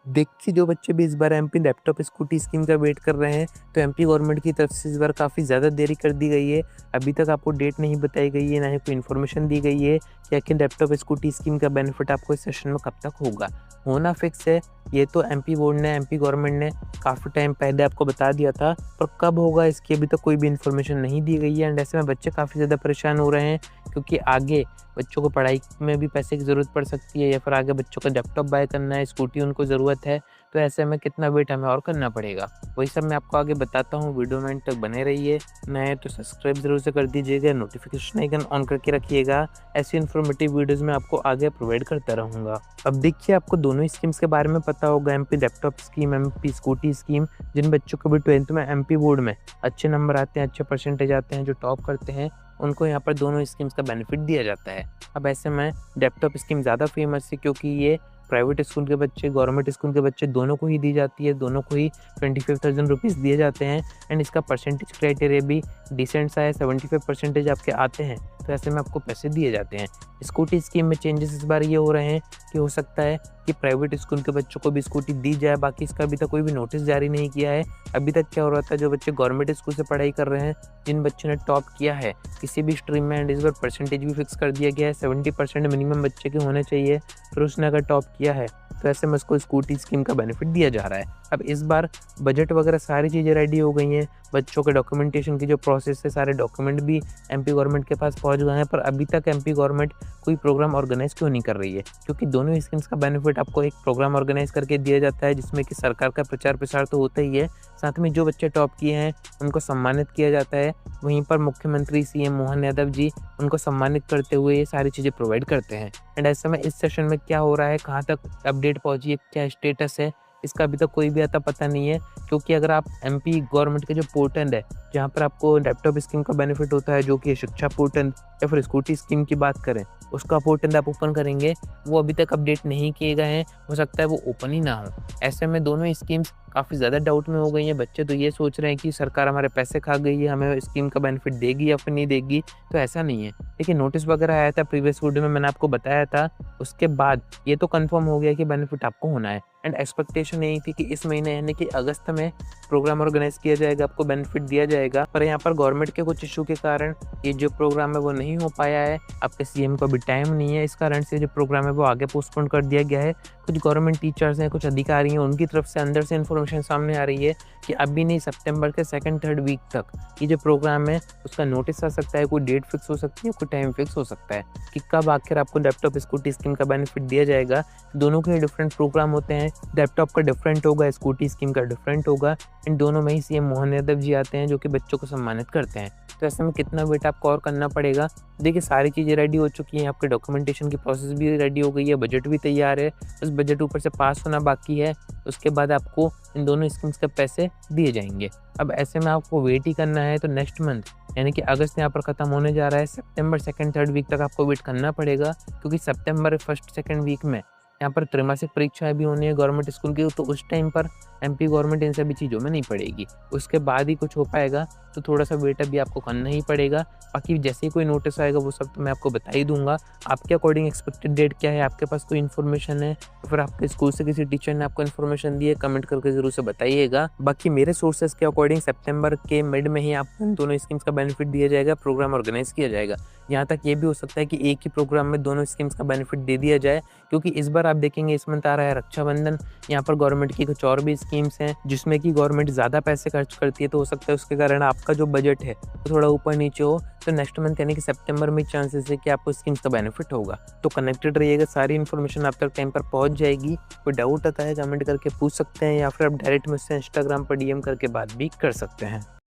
देखिए, जो बच्चे भी इस बार एमपी लैपटॉप स्कूटी स्कीम का वेट कर रहे हैं, तो एमपी गवर्नमेंट की तरफ से इस बार काफ़ी ज़्यादा देरी कर दी गई है। अभी तक आपको डेट नहीं बताई गई है, ना ही कोई इन्फॉर्मेशन दी गई है कि आखिर लैपटॉप स्कूटी स्कीम का बेनिफिट आपको इस सेशन में कब तक होगा। होना फिक्स है, ये तो एमपी बोर्ड ने, एमपी गवर्नमेंट ने काफ़ी टाइम पहले आपको बता दिया था, पर कब होगा इसकी अभी तक कोई भी इन्फॉर्मेशन नहीं दी गई है। एंड ऐसे में बच्चे काफ़ी ज़्यादा परेशान हो रहे हैं, क्योंकि आगे बच्चों को पढ़ाई में भी पैसे की ज़रूरत पड़ सकती है, या फिर आगे बच्चों को लैपटॉप बाय करना है, स्कूटी उनको ज़रूरत है। तो ऐसे में कितना वेट हमें और करना पड़ेगा, वही सब मैं आपको आगे बताता हूँ। वीडियो में एंड तक बने रहिए। नए तो सब्सक्राइब ज़रूर से कर दीजिएगा, नोटिफिकेशन आइकन ऑन करके रखिएगा। ऐसी इन्फॉर्मेटिव वीडियोज़ मैं आपको आगे प्रोवाइड करता रहूँगा। अब देखिए, आपको दोनों स्कीम्स के बारे में पता होगा, MP laptop scheme, MP scooty scheme. जिन बच्चों को भी 12th में एमपी बोर्ड में अच्छे नंबर आते हैं, अच्छे परसेंटेज आते हैं, जो टॉप करते हैं, उनको यहाँ पर दोनों स्कीम्स का बेनिफिट दिया जाता है। अब ऐसे में लैपटॉप स्कीम ज़्यादा फेमस है, क्योंकि ये प्राइवेट स्कूल के बच्चे, गवर्नमेंट स्कूल के बच्चे, दोनों को ही दी जाती है। दोनों को ही 25,000 रुपीज़ दिए जाते हैं। एंड इसका परसेंटेज क्राइटेरिया भी डिसेंट सा है, 75% आपके आते हैं, तो ऐसे में आपको पैसे दिए जाते हैं। स्कूटी स्कीम में चेंजेस इस बार ये हो रहे हैं कि हो सकता है कि प्राइवेट स्कूल के बच्चों को भी स्कूटी दी जाए। बाकी इसका अभी तक कोई भी नोटिस जारी नहीं किया है। अभी तक क्या हो रहा था, जो बच्चे गवर्नमेंट स्कूल से पढ़ाई कर रहे हैं, जिन बच्चों ने टॉप किया है किसी भी स्ट्रीम में, एंड इस बार परसेंटेज भी फिक्स कर दिया गया है, 70% मिनिमम बच्चे के होने चाहिए, फिर उसने अगर टॉप किया है तो ऐसे में उसको स्कूटी स्कीम का बेनिफिट दिया जा रहा है। अब इस बार बजट वगैरह सारी चीज़ें रेडी हो गई हैं। बच्चों के डॉक्यूमेंटेशन की जो प्रोसेस है, सारे डॉक्यूमेंट भी एमपी गवर्नमेंट के पास पहुंच गए हैं, पर अभी तक एमपी गवर्नमेंट कोई प्रोग्राम ऑर्गेनाइज क्यों नहीं कर रही है? क्योंकि दोनों स्कीम्स का बेनिफिट आपको एक प्रोग्राम ऑर्गेनाइज करके दिया जाता है, जिसमें कि सरकार का प्रचार प्रसार तो होता ही है, साथ में जो बच्चे टॉप किए हैं उनको सम्मानित किया जाता है। वहीं पर मुख्यमंत्री सीएम मोहन यादव जी उनको सम्मानित करते हुए ये सारी चीज़ें प्रोवाइड करते हैं। एंड ऐसे में इस सेशन में क्या हो रहा है, कहाँ तक अपडेट पहुंची है, क्या स्टेटस है, इसका अभी तक कोई भी आता पता नहीं है। क्योंकि अगर आप एमपी गवर्नमेंट के जो पोर्टल है, जहाँ पर आपको लैपटॉप स्कीम का बेनिफिट होता है, जो कि शिक्षा पोर्टल, या फिर स्कूटी स्कीम की बात करें, उसका पोर्टल आप ओपन करेंगे, वो अभी तक अपडेट नहीं किए गए हैं। हो सकता है वो ओपन ही ना हो। ऐसे में दोनों स्कीम्स काफ़ी ज़्यादा डाउट में हो गई हैं। बच्चे तो ये सोच रहे हैं कि सरकार हमारे पैसे खा गई है, हमें स्कीम का बेनिफिट देगी या फिर नहीं देगी, तो ऐसा नहीं है। देखिए, नोटिस वगैरह आया था, प्रीवियस वीडियो में मैंने आपको बताया था। उसके बाद ये तो कंफर्म हो गया कि बेनिफिट आपको होना है। एंड एक्सपेक्टेशन यही थी कि इस महीने यानी कि अगस्त में प्रोग्राम ऑर्गेनाइज किया जाएगा, आपको बेनिफिट दिया जाएगा। पर यहाँ पर गवर्नमेंट के कुछ इशू के कारण ये जो प्रोग्राम है वो नहीं हो पाया है। आपके सीएम को भी टाइम नहीं है, इस कारण से जो प्रोग्राम है वो आगे पोस्टपोन कर दिया गया है। कुछ गवर्नमेंट टीचर्स हैं, कुछ अधिकारी हैं, उनकी तरफ से अंदर से इन्फॉर्मेशन सामने आ रही है कि अभी नहीं, सितंबर के 2-3 वीक तक ये जो प्रोग्राम है उसका नोटिस आ सकता है। कोई डेट फिक्स हो सकती है, कोई टाइम फिक्स हो सकता है कि कब आखिर आपको लैपटॉप स्कूटी स्कीम का बेनिफिट दिया जाएगा। दोनों के डिफरेंट प्रोग्राम होते हैं, लैपटॉप का डिफरेंट होगा, स्कूटी स्कीम का डिफरेंट होगा। इन दोनों में ही सीएम मोहन यादव जी आते हैं, जो कि बच्चों को सम्मानित करते हैं। तो ऐसे में कितना वेट आपको और करना पड़ेगा? देखिए, सारी चीज़ें रेडी हो चुकी हैं, आपके डॉक्यूमेंटेशन की प्रोसेस भी रेडी हो गई है, बजट भी तैयार है, बस बजट ऊपर से पास होना बाकी है। उसके बाद आपको इन दोनों स्कीम्स के पैसे दिए जाएंगे। अब ऐसे में आपको वेट ही करना है, तो नेक्स्ट मंथ यानी कि अगस्त यहाँ पर ख़त्म होने जा रहा है, सितंबर 2-3 वीक तक आपको वेट करना पड़ेगा। क्योंकि सितंबर 1-2 वीक में यहाँ पर त्रैमासिक परीक्षाएं भी होनी है गवर्नमेंट स्कूल की, तो उस टाइम पर एमपी गवर्नमेंट इन सभी चीज़ों में नहीं पड़ेगी। उसके बाद ही कुछ हो पाएगा, तो थोड़ा सा वेट अभी आपको करना ही पड़ेगा। बाकी जैसे ही कोई नोटिस आएगा वो सब तो मैं आपको बता ही दूंगा। आपके अकॉर्डिंग एक्सपेक्टेड डेट क्या है, आपके पास कोई इन्फॉर्मेशन है, तो फिर आपके स्कूल से किसी टीचर ने आपको इन्फॉर्मेशन दी है, कमेंट करके जरूर से बताइएगा। बाकी मेरे सोर्सेज के अकॉर्डिंग सितंबर के मिड में ही आपको इन दोनों स्कीम्स का बेनिफिट दिया जाएगा, प्रोग्राम ऑर्गेनाइज किया जाएगा। यहाँ तक ये भी हो सकता है कि एक ही प्रोग्राम में दोनों स्कीम्स का बेनिफिट दे दिया जाए, क्योंकि इस बार आप देखेंगे इस मंथ आ रहा है रक्षाबंधन। यहाँ पर गवर्नमेंट की कुछ और भी स्कीम्स हैं जिसमें कि गवर्नमेंट ज़्यादा पैसे खर्च करती है, तो हो सकता है उसके कारण आपका जो बजट है वो थोड़ा ऊपर नीचे हो। तो नेक्स्ट मंथ यानी कि सितंबर में चांसेस है कि आपको स्कीम्स का बेनिफिट होगा। तो कनेक्टेड रहिएगा, सारी इन्फॉर्मेशन आप तक टाइम पर पहुंच जाएगी। कोई डाउट आता है कमेंट करके पूछ सकते हैं, या फिर आप डायरेक्ट मुझसे इंस्टाग्राम पर डीएम करके बात भी कर सकते हैं।